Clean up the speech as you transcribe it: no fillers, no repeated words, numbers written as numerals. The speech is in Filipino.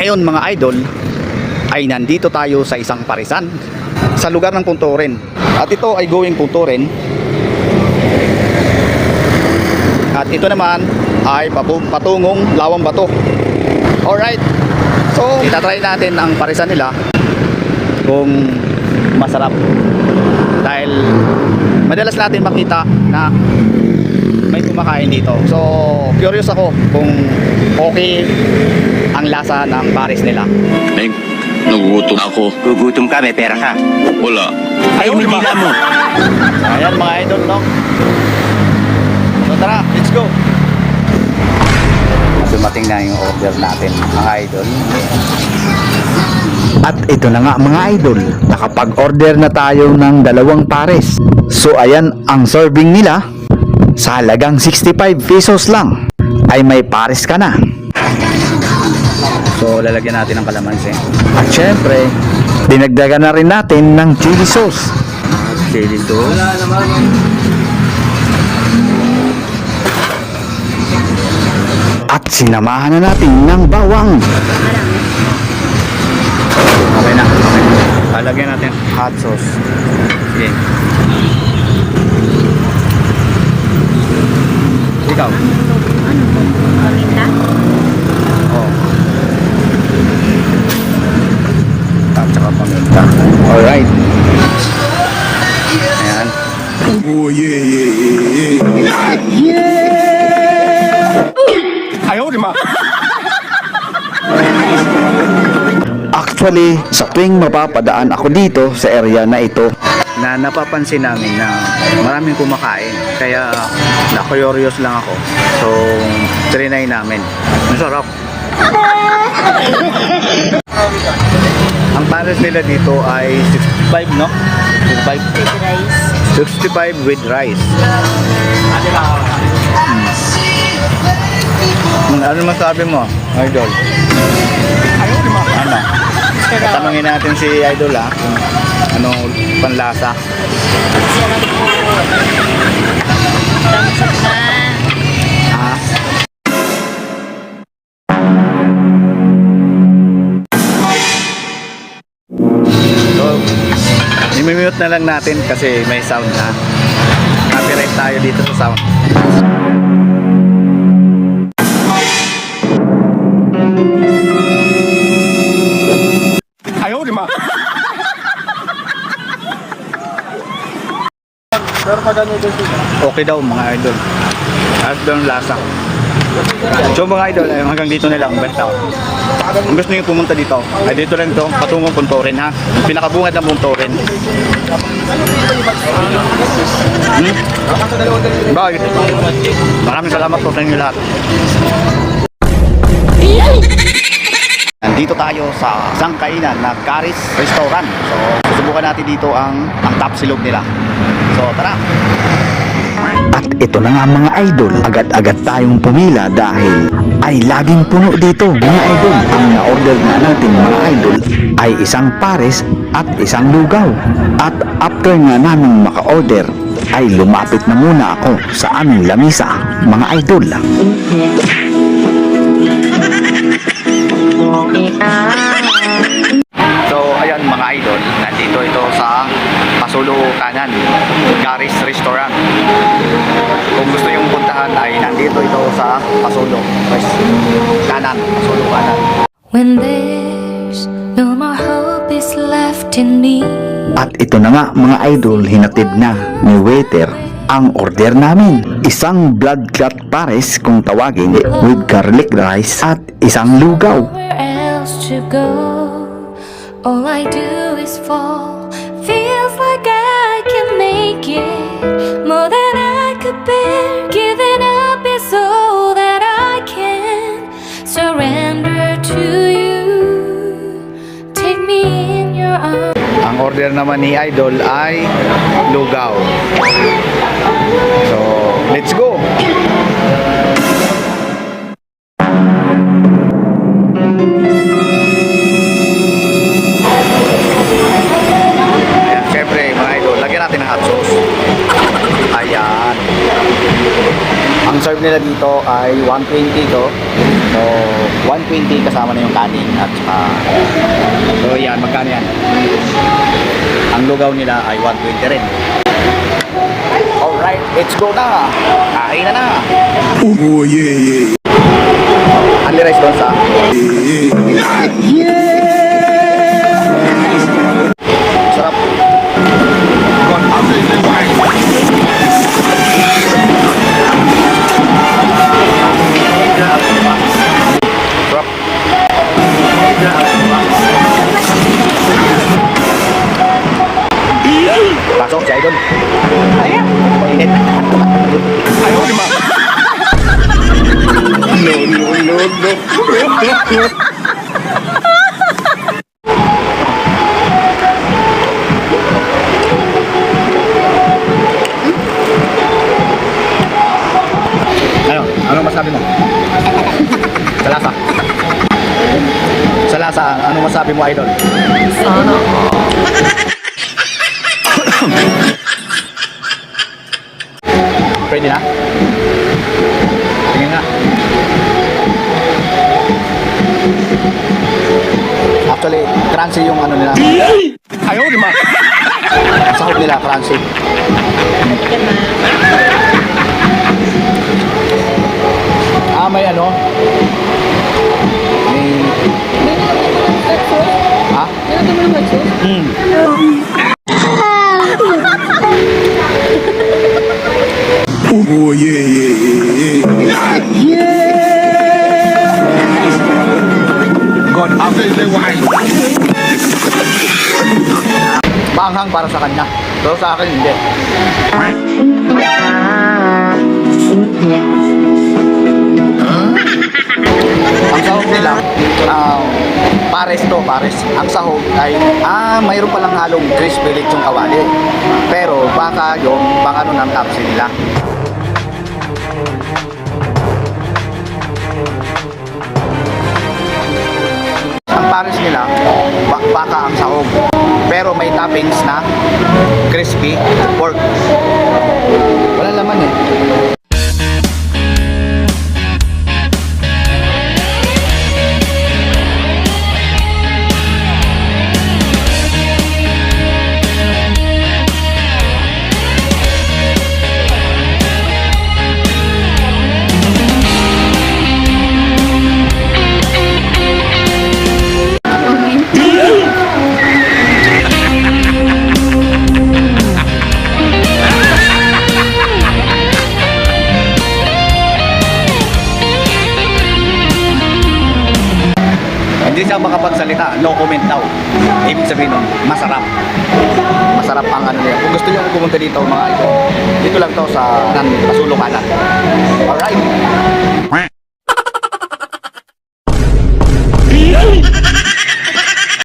Ngayon mga idol, ay nandito tayo sa isang parisan sa lugar ng Punturin. At ito ay going Punturin. At ito naman ay patungong Lawang Bato. Alright, so itatry natin ang parisan nila kung masarap. Dahil madalas natin makita na may kumakain dito. So curious ako kung okay ang lasa ng pares nila. Neng, nagugutom ako. Gugutom ka, may pera ka. Wala. Ay, Manila mo. Ayan mga idol, no? So tara, let's go. Dumating na yung order natin mga idol. At ito na nga mga idol, nakapag-order na tayo ng 2 pares. So ayan ang serving nila. Sa halagang 65 pesos lang ay may pares ka na. So lalagyan natin ng kalamansi. At syempre, dinagdagan na rin natin ng chili sauce. Chili sauce. At sinamahan na natin ng bawang. Okay na, okay. Lalagyan natin hot sauce. Sige. Ikaw? Ano po? Paminta? Oo. At saka paminta. Alright. Ayan. Oh, yeah. Ayaw, di ma. Actually, sa tuwing mapapadaan ako dito sa area na ito, na napapansin namin na maraming kumakain. Kaya na-curious lang ako. So, trinay namin. Masarap. Ang pares nila dito ay 65, no? 65? With rice. 65 with rice. Ano masabi mo, Idol? Ano? Tanungin natin si Idol kung anong panlasa. Sarap po. Tamsak na. Ah. So, i-mute na lang natin kasi may sound na. Copyright tayo dito sa sound. Ayaw, di ma. Okay daw mga idol. Ayos daw ang lasa. So mga idol, hanggang dito na lang ang benta. Kung gusto niyo pumunta dito, ay dito lang to, patungong Punturin ha. Pinakabungad ng Punturin. Bakit? Maraming salamat po sa inyo lahat. Nandito tayo sa isang kainan na Caris Restaurant. So, susubukan natin dito ang top silog nila. So, tara! At ito na nga mga idol, agad-agad tayong pumila dahil ay laging puno dito mga idol. Ang na-order na natin mga idol ay isang pares at isang lugaw. At after nga namin maka-order, ay lumapit na muna ako sa aming lamisa mga idol. So ayan mga idol, nandito ito sa Pasulo Kanan, Caris Restaurant. Kung gusto yung puntahan ay nandito ito sa Pasulo Kanan, Pasulo Kanan. When there's no more hope is left in me. At ito na nga mga idol, hinatid na ni waiter ang order namin. Isang blood clot pares kung tawagin with garlic rice at isang lugaw. Where else to go? All I do is fall. Feels like I can make it more than I could bear. Giving up is all that I can surrender to you. Take me in your arms. Ang order naman ni Idol ay lugaw. So, let's go! Ayan, syempre mga idol, lagyan natin ng hot sauce. Ayan. Ang Ang serve nila dito ay 120 to. So, 120 kasama na yung kanin at saka so yan, magkano yan? Ang lugaw nila ay 120 rin. Alright, let's go na! Kain na na! Oh, yeah, yeah, Only rice doon sa yeah. sarap. Sarap. Pasok si Idol. Ayan. Mainit. Ayaw, di ba? No. Ano masabi mo? Sa lasa. Sa lasa, ano masabi mo, Idol? Sana. Pwede na? Tingin nga. Actually, crunchy yung ano nila. Ayaw, di ba? Sahog nila, crunchy. May ano? May... Ha? Oh, yeah, yeah. God, after the wine. Maanghang para sa kanya. Pero sa akin, hindi. Ang sahog nila, pares to, pares. Ang sahog ay, mayroon palang halong crispy lechong kawali. Pero baka yung pang ano ng tapsi nila. Ang pares nila, baka ang sahog. Pero may toppings na crispy pork. Wala laman eh. Hindi siya makapagsalita, no comment daw. Ibig sabihin nun, masarap. Masarap ang ano niya. Kung gusto niyo pumunta dito mga ito, dito lang to sa Pasulong Kanan. Alright.